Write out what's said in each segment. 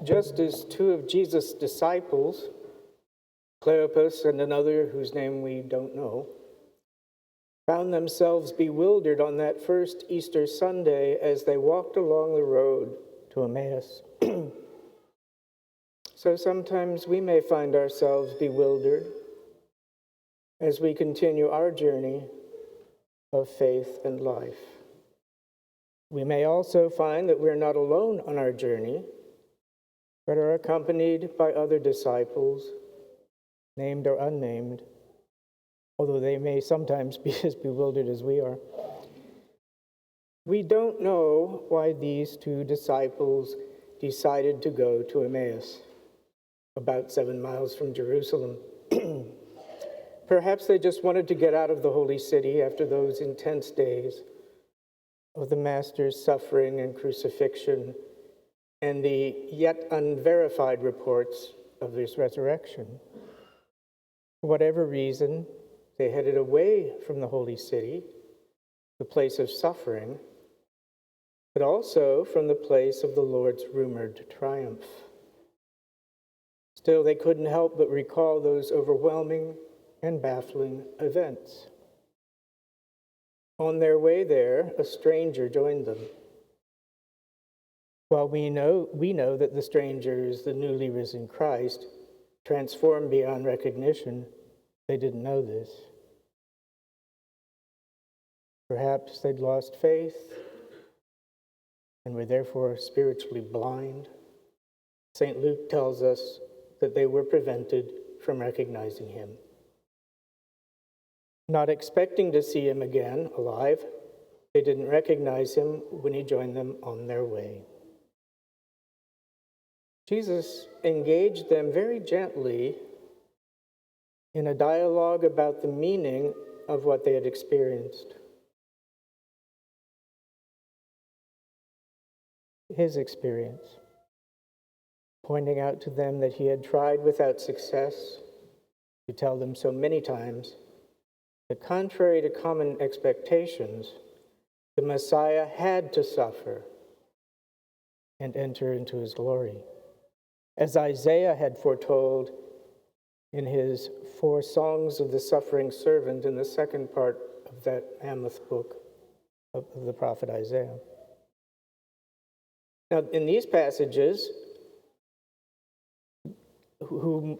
just as two of Jesus' disciples, Cleopas and another whose name we don't know, found themselves bewildered on that first Easter Sunday as they walked along the road to Emmaus. So sometimes we may find ourselves bewildered as we continue our journey of faith and life. We may also find that we're not alone on our journey, but are accompanied by other disciples, named or unnamed, although they may sometimes be as bewildered as we are. We don't know why these two disciples decided to go to Emmaus, about 7 miles from Jerusalem. Perhaps they just wanted to get out of the holy city after those intense days of the Master's suffering and crucifixion and the yet unverified reports of his resurrection. For whatever reason, they headed away from the holy city, the place of suffering, but also from the place of the Lord's rumored triumph. Still, they couldn't help but recall those overwhelming and baffling events. On their way there, a stranger joined them. While we know that the stranger is the newly risen Christ, transformed beyond recognition, they didn't know this. Perhaps they'd lost faith and were therefore spiritually blind. St. Luke tells us that they were prevented from recognizing him. Not expecting to see him again alive, they didn't recognize him when he joined them on their way. Jesus engaged them very gently in a dialogue about the meaning of what they had experienced. His experience, pointing out to them that he had tried without success to tell them so many times that contrary to common expectations, the Messiah had to suffer and enter into his glory. As Isaiah had foretold in his 4 songs of the suffering servant in the second part of that mammoth book of the prophet Isaiah. Now, in these passages, who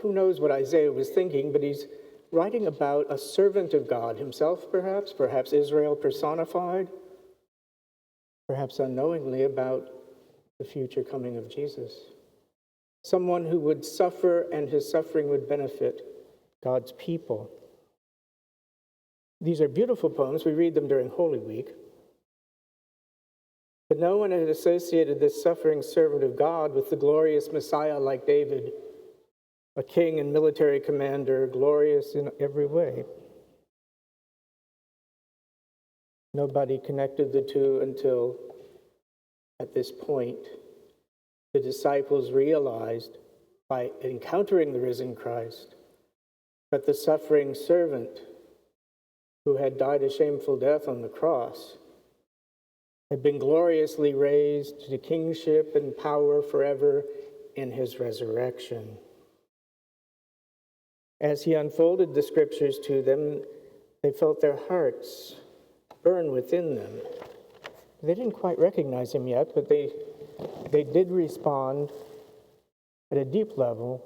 knows what Isaiah was thinking, but he's writing about a servant of God himself, perhaps Israel personified, perhaps unknowingly about the future coming of Jesus. Someone who would suffer and his suffering would benefit God's people. These are beautiful poems. We read them during Holy Week. But no one had associated this suffering servant of God with the glorious Messiah like David, a king and military commander, glorious in every way. Nobody connected the two until, at this point, the disciples realized by encountering the risen Christ that the suffering servant who had died a shameful death on the cross had been gloriously raised to kingship and power forever in his resurrection. As he unfolded the scriptures to them, they felt their hearts burn within them. They didn't quite recognize him yet, but they did respond at a deep level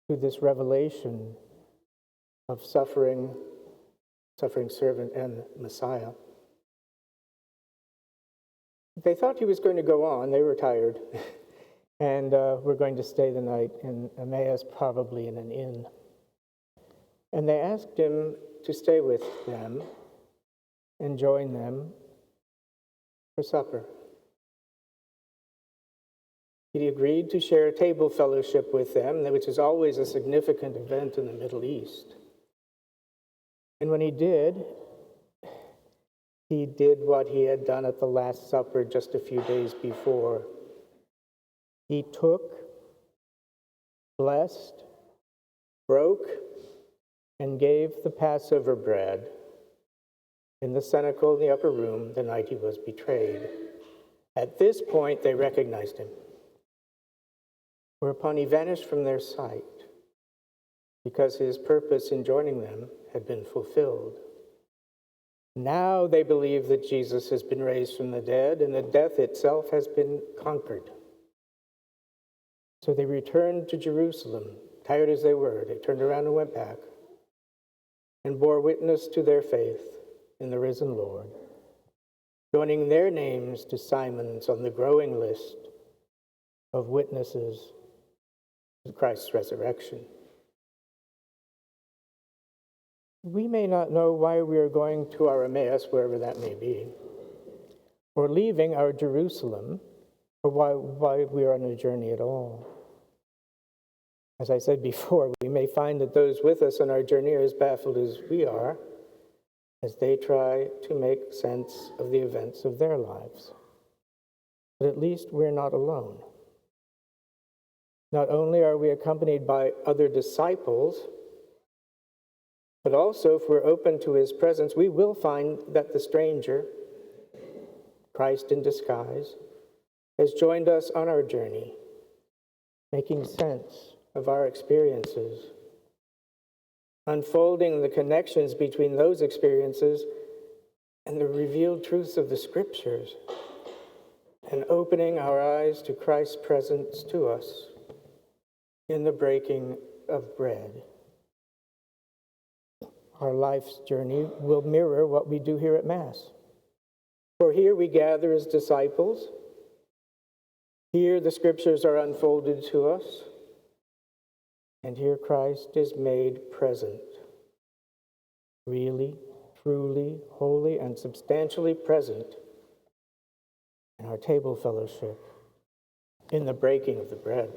to this revelation of suffering servant and Messiah. They thought he was going to go on. They were tired and were going to stay the night in Emmaus, probably in an inn. And they asked him to stay with them and join them for supper. He agreed to share table fellowship with them, which is always a significant event in the Middle East. And when he did what he had done at the Last Supper just a few days before. He took, blessed, broke, and gave the Passover bread in the cenacle in the upper room the night he was betrayed. At this point, they recognized him. whereupon he vanished from their sight, because his purpose in joining them had been fulfilled. Now they believe that Jesus has been raised from the dead and that death itself has been conquered. So they returned to Jerusalem, tired as they were. They turned around and went back and bore witness to their faith in the risen Lord, joining their names to Simon's on the growing list of witnesses to Christ's resurrection. We may not know why we are going to our Emmaus, wherever that may be, or leaving our Jerusalem, or why we are on a journey at all. As I said before, we may find that those with us on our journey are as baffled as we are as they try to make sense of the events of their lives. But at least we're not alone. Not only are we accompanied by other disciples, but also, if we're open to his presence, we will find that the stranger, Christ in disguise, has joined us on our journey, making sense of our experiences, unfolding the connections between those experiences and the revealed truths of the Scriptures, and opening our eyes to Christ's presence to us in the breaking of bread. Our life's journey will mirror what we do here at Mass. For here we gather as disciples. Here the Scriptures are unfolded to us. And here Christ is made present. Really, truly, wholly, and substantially present in our table fellowship, in the breaking of the bread.